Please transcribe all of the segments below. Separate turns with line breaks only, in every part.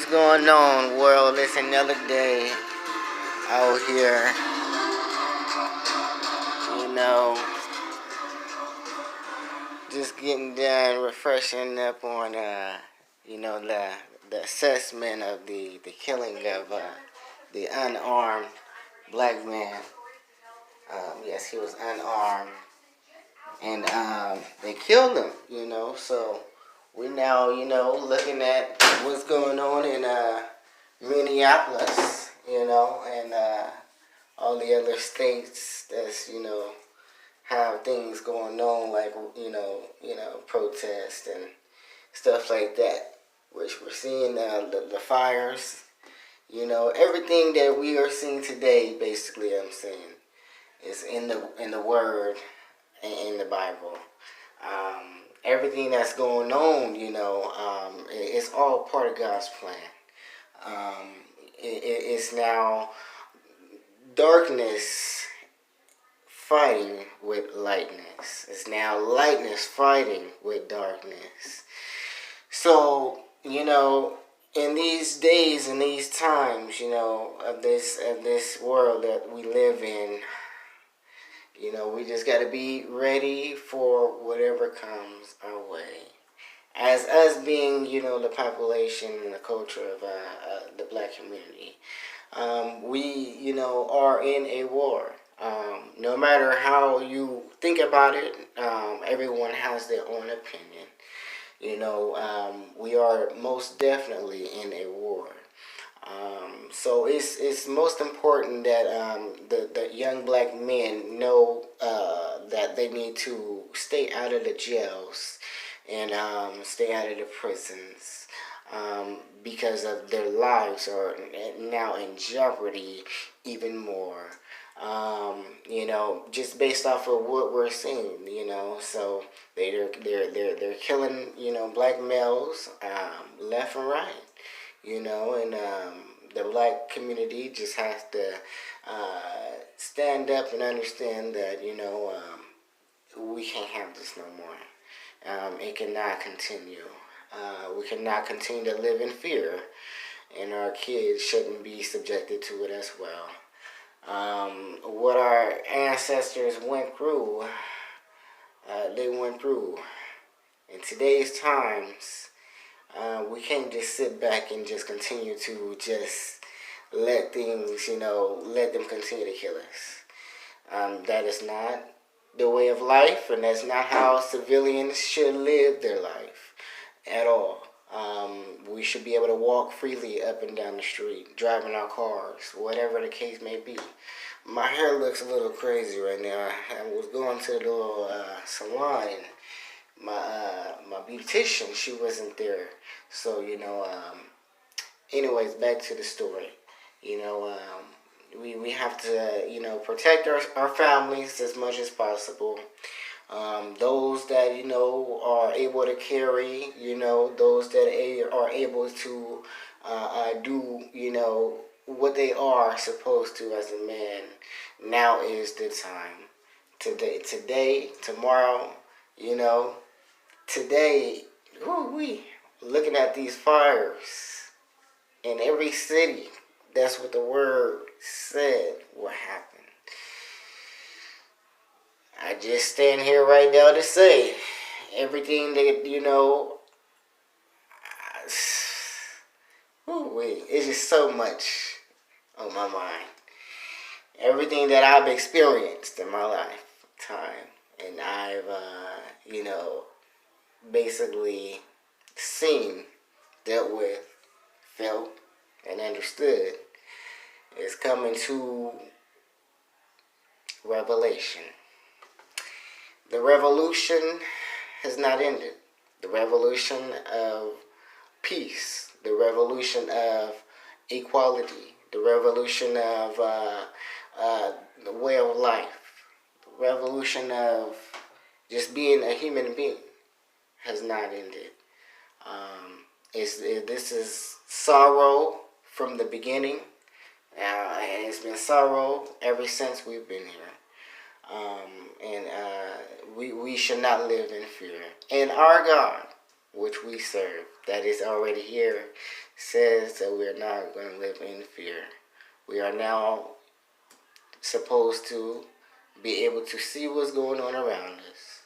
going on, world? It's another day out here, you know, just getting done, refreshing up on, the assessment of the killing of the unarmed black man. Yes, he was unarmed, and they killed him, so we're now, looking at what's going on in Minneapolis, and all the other states that's, have things going on like, protests and stuff like that, which we're seeing the fires, everything that we are seeing today, basically, I'm saying, is in the Word and in the Bible. Everything that's going on, it's all part of God's plan. It's now darkness fighting with lightness. It's now lightness fighting with darkness. So, in these days and these times, of this world that we live in, we just got to be ready for whatever comes our way. As us being, the population and the culture of the black community, we, are in a war. No matter how you think about it, everyone has their own opinion. We are most definitely in a war. So it's most important that the young black men know that they need to stay out of the jails and stay out of the prisons, because of their lives are now in jeopardy even more. Just based off of what we're seeing, so they're killing, black males, left and right, and the black community just has to stand up and understand that, we can't have this no more. It cannot continue. We cannot continue to live in fear, and our kids shouldn't be subjected to it as well. What our ancestors went through, they went through. In today's times, we can't just sit back and just continue to just let things, let them continue to kill us. That is not the way of life, and that's not how civilians should live their life at all. We should be able to walk freely up and down the street, driving our cars, whatever the case may be. My hair looks a little crazy right now. I was going to the little salon, and my beautician, she wasn't there. So, anyways, back to the story. We have to, protect our families as much as possible. Those that, are able to carry, those that are able to do, what they are supposed to as a man. Now is the time. Today, tomorrow, today, we looking at these fires in every city. That's what the Word said will happen. I just stand here right now to say everything that, it's just so much on my mind. Everything that I've experienced in my lifetime, and I've, basically seen, dealt with, felt, and understood, is coming to revelation. The revolution has not ended. The revolution of peace, the revolution of equality, the revolution of the way of life, the revolution of just being a human being has not ended. This is sorrow from the beginning, and it's been sorrow ever since we've been here. And we should not live in fear. And our God, which we serve, that is already here, says that we're not going to live in fear. We are now supposed to be able to see what's going on around us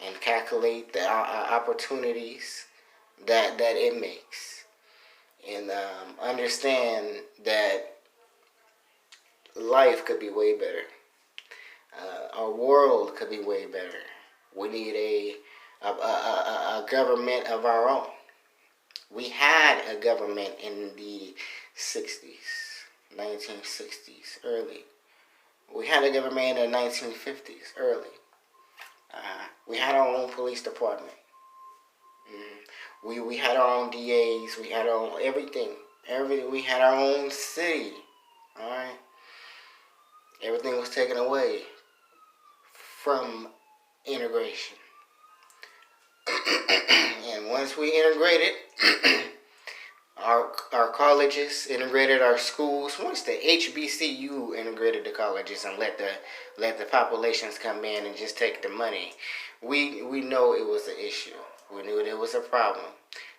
and calculate the opportunities that it makes, and understand that life could be way better. Our world could be way better. We need a government of our own. We had a government in the 60s, 1960s, early. We had a government in the 1950s, early. We had our own police department. We had our own DAs. We had our own everything. We had our own city. All right. Everything was taken away from integration. And once we integrated, our colleges integrated our schools. Once the HBCU integrated the colleges and let the populations come in and just take the money, we know it was an issue. We knew there was a problem.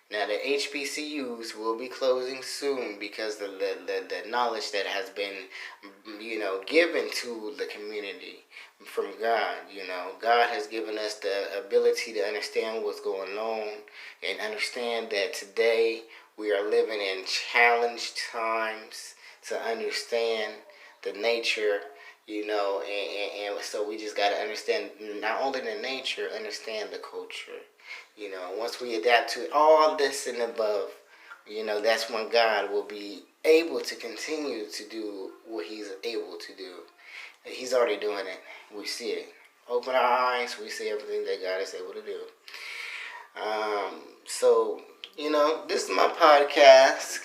Now the HBCUs will be closing soon because the knowledge that has been, given to the community from God. God has given us the ability to understand what's going on and understand that today we are living in challenged times to understand the nature, and so we just got to understand not only the nature, understand the culture. Once we adapt to all this and above, that's when God will be able to continue to do what he's able to do. He's already doing it. We see it. Open our eyes, we see everything that God is able to do. So, this is my podcast.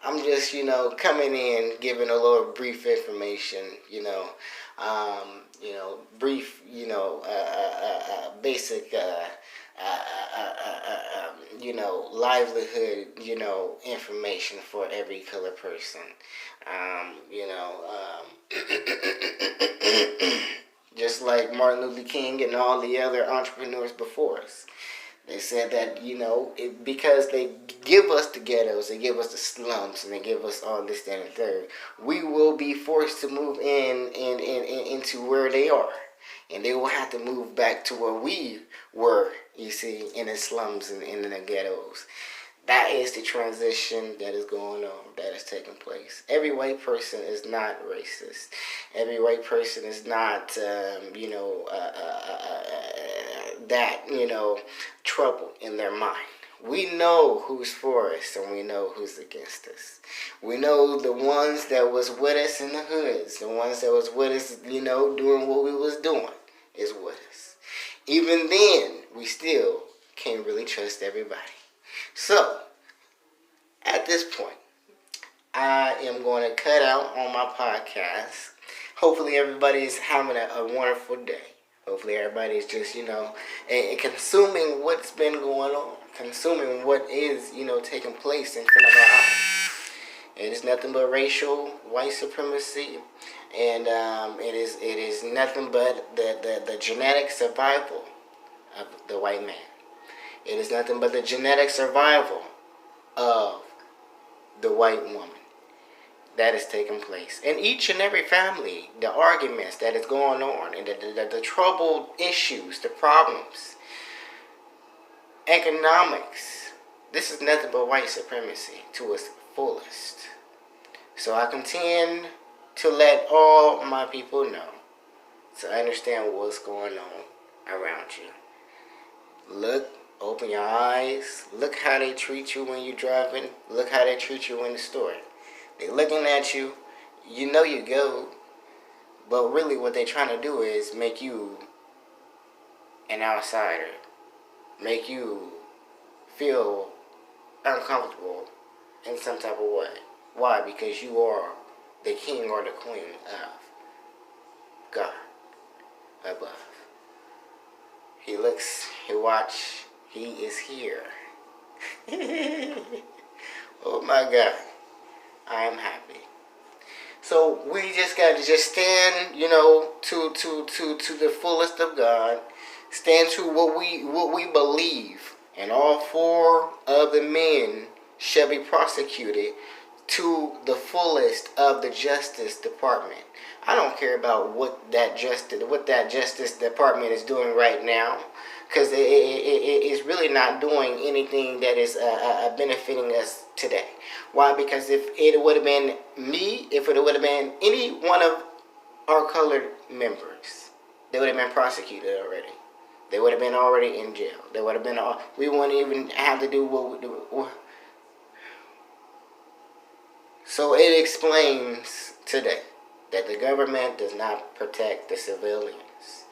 I'm just, coming in, giving a little brief information, brief, basic, livelihood, information for every color person. Just like Martin Luther King and all the other entrepreneurs before us. They said that, because they give us the ghettos, they give us the slums, and they give us all this, that, and third, we will be forced to move into where they are. And they will have to move back to where we were, you see, in the slums and in the ghettos. That is the transition that is going on, that is taking place. Every white person is not racist. Every white person is not, trouble in their mind. We know who's for us and we know who's against us. We know the ones that was with us in the hoods, the ones that was with us, doing what we was doing is with us. Even then, we still can't really trust everybody. So, at this point, I am going to cut out on my podcast. Hopefully everybody is having a wonderful day. Hopefully everybody is just, and consuming what's been going on. Consuming what is, taking place in front of our eyes. It is nothing but racial white supremacy. And it is nothing but the genetic survival of the white man. It is nothing but the genetic survival of the white woman that is taking place. In each and every family, the arguments that is going on, and the troubled issues, the problems, economics, this is nothing but white supremacy to its fullest. So I contend to let all my people know to understand what's going on around you. Open your eyes. Look how they treat you when you're driving. Look how they treat you in the store. They're looking at you. You know you go. But really what they're trying to do is make you an outsider. Make you feel uncomfortable in some type of way. Why? Because you are the king or the queen of God above. He looks, he watch, he is here. Oh my God. I am happy. So we just got to just stand, to the fullest of God. Stand to what we believe. And all four of the men shall be prosecuted to the fullest of the Justice Department. I don't care about what that Justice Department is doing right now, because it's really not doing anything that is benefiting us today. Why? Because if it would have been me, if it would have been any one of our colored members, they would have been prosecuted already. They would have been already in jail. They would have been we wouldn't even have to do what we do. So it explains today that the government does not protect the civilians.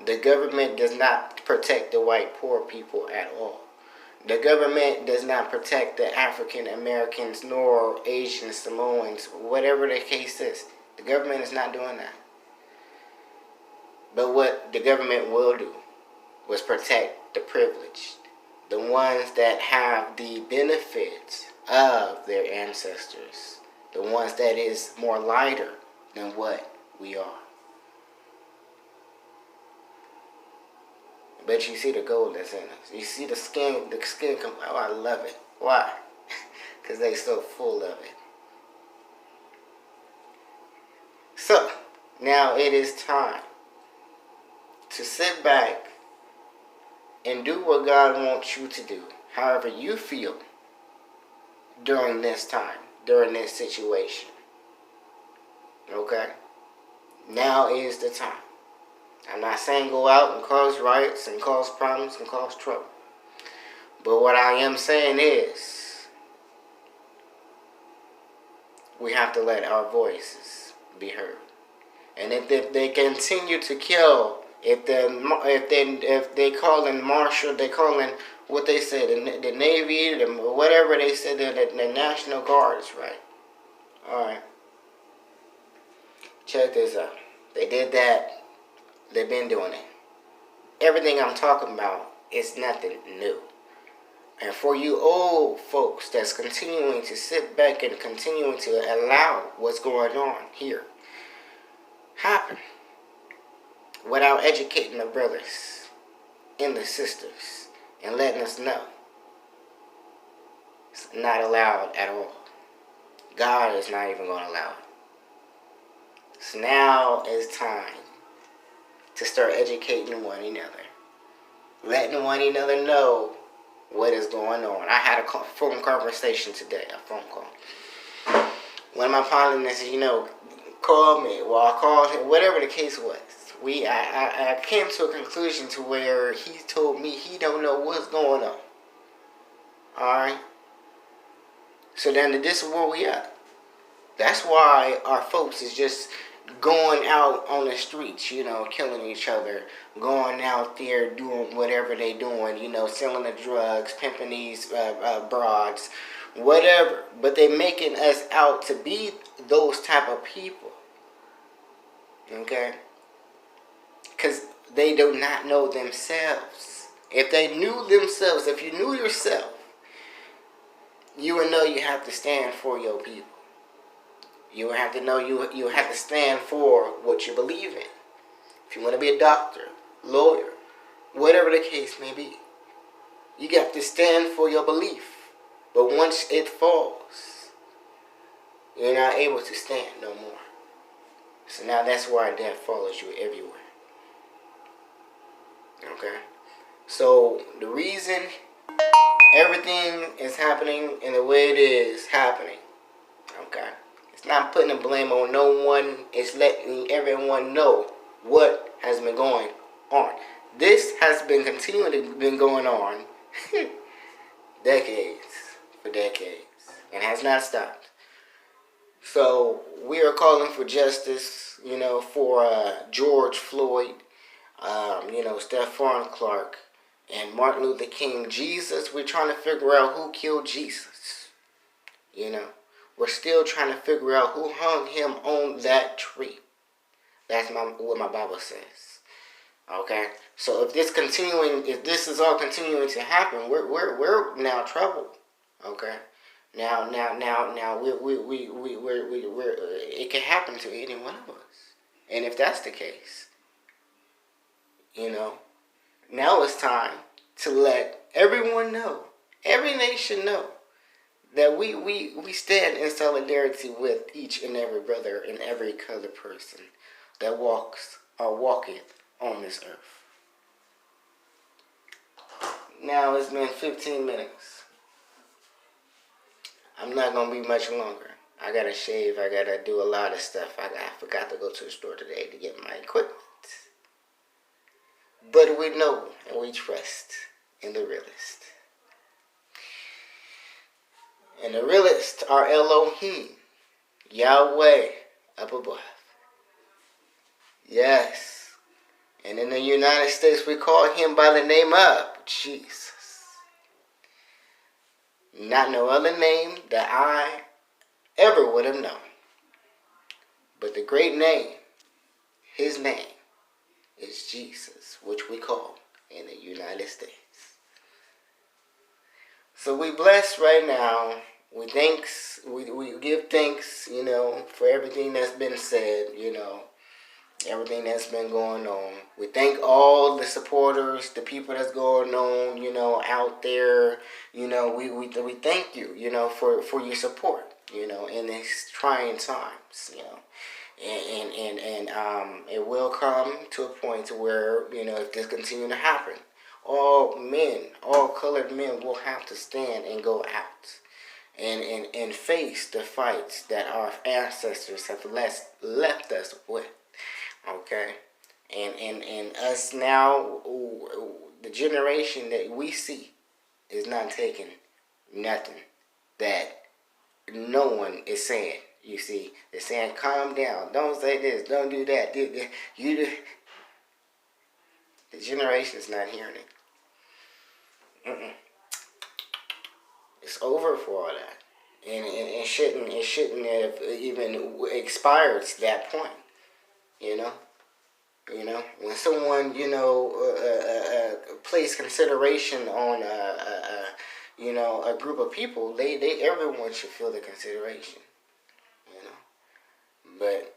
The government does not protect the white poor people at all. The government does not protect the African Americans nor Asian Samoans, whatever the case is. The government is not doing that. But what the government will do was protect the privileged, the ones that have the benefits of their ancestors, the ones that is more lighter than what we are. But you see the gold that's in us. You see the skin come. Oh, I love it. Why? Because they so full of it. So, now it is time to sit back and do what God wants you to do, however you feel during this time, during this situation. Okay? Now is the time. I'm not saying go out and cause riots and cause problems and cause trouble. But what I am saying is we have to let our voices be heard. And if they continue to kill, if they call in martial, they call in what they said, the Navy, whatever they said, the National Guards, right? All right. Check this out. They did that. They've been doing it. Everything I'm talking about is nothing new. And for you old folks that's continuing to sit back and continuing to allow what's going on here happen without educating the brothers and the sisters and letting us know it's not allowed at all. God is not even going to allow it. So now is time to start educating one another, letting one another know what is going on. I had a phone conversation today, a phone call. One of my partners, called me. Well, I called him, whatever the case was. I came to a conclusion to where he told me he don't know what's going on. Alright? So then this is where we at. That's why our folks is just going out on the streets, killing each other, going out there doing whatever they doing, selling the drugs, pimping these broads, whatever. But they making us out to be those type of people. Okay? Because they do not know themselves. If they knew themselves, if you knew yourself, you would know you have to stand for your people. You have to know you have to stand for what you believe in. If you want to be a doctor, lawyer, whatever the case may be, you got to stand for your belief. But once it falls, you're not able to stand no more. So now that's why death follows you everywhere. Okay? So the reason everything is happening in the way it is happening, okay? Not putting the blame on no one. It's letting everyone know what has been going on. This has been been going on for decades, and has not stopped. So we are calling for justice, for George Floyd, Stephon Clark, and Martin Luther King. Jesus, we're trying to figure out who killed Jesus, We're still trying to figure out who hung him on that tree. That's what my Bible says. Okay? So if this is all continuing to happen, we're now troubled. Okay? Now we're it can happen to any one of us. And if that's the case, now it's time to let everyone know, every nation know, that we stand in solidarity with each and every brother and every colored person that walks or walketh on this earth. Now it's been 15 minutes. I'm not going to be much longer. I got to shave. I got to do a lot of stuff. I forgot to go to the store today to get my equipment. But we know and we trust in the realist. And the realists are Elohim, Yahweh, up above. Yes. And in the United States, we call him by the name of Jesus. Not no other name that I ever would have known. But the great name, his name, is Jesus, which we call in the United States. So we bless right now. We give thanks, for everything that's been said, everything that's been going on. We thank all the supporters, the people that's going on, out there. We thank you, for your support, in these trying times, And it will come to a point to where, if this continue to happen, all colored men will have to stand and go out and face the fights that our ancestors have left us with. Okay? And us now, the generation that we see is not taking nothing that no one is saying. You see, they're saying, calm down. Don't say this. Don't do that. The generation is not hearing it. It's over for all that. And it shouldn't have even expired to that point. When someone, place consideration on a group of people, they everyone should feel the consideration. But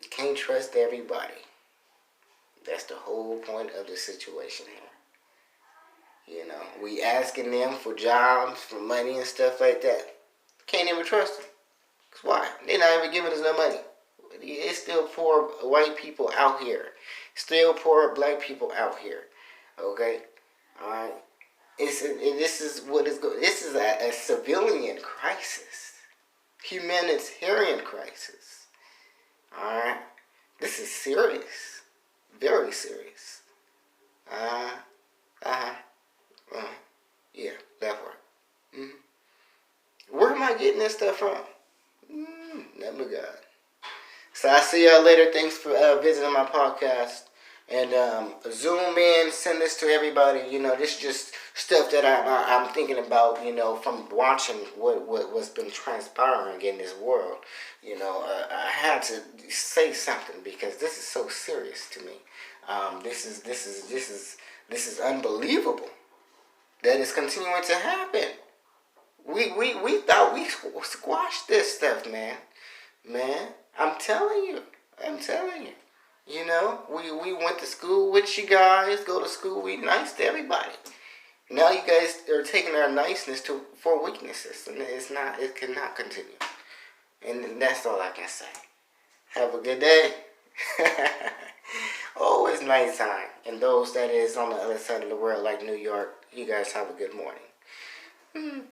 you can't trust everybody. That's the whole point of the situation here. We asking them for jobs, for money and stuff like that. Can't even trust them. Cause why? They're not even giving us no money. It's still poor white people out here. Still poor black people out here. Okay? Alright? This is a civilian crisis. Humanitarian crisis. Alright? This is serious. Very serious. Yeah, that part. Where am I getting this stuff from? Never God. So I see y'all later. Thanks for visiting my podcast. And zoom in, send this to everybody. This is just stuff that I'm thinking about, from watching what's been transpiring in this world. I had to say something because this is so serious to me. This is unbelievable that it's continuing to happen. We thought we squashed this stuff, man. I'm telling you. We went to school with you guys, go to school, we nice to everybody. Now you guys are taking our niceness for weaknesses, and it cannot continue. And that's all I can say. Have a good day. Oh, it's nighttime. And those that is on the other side of the world, like New York, you guys have a good morning.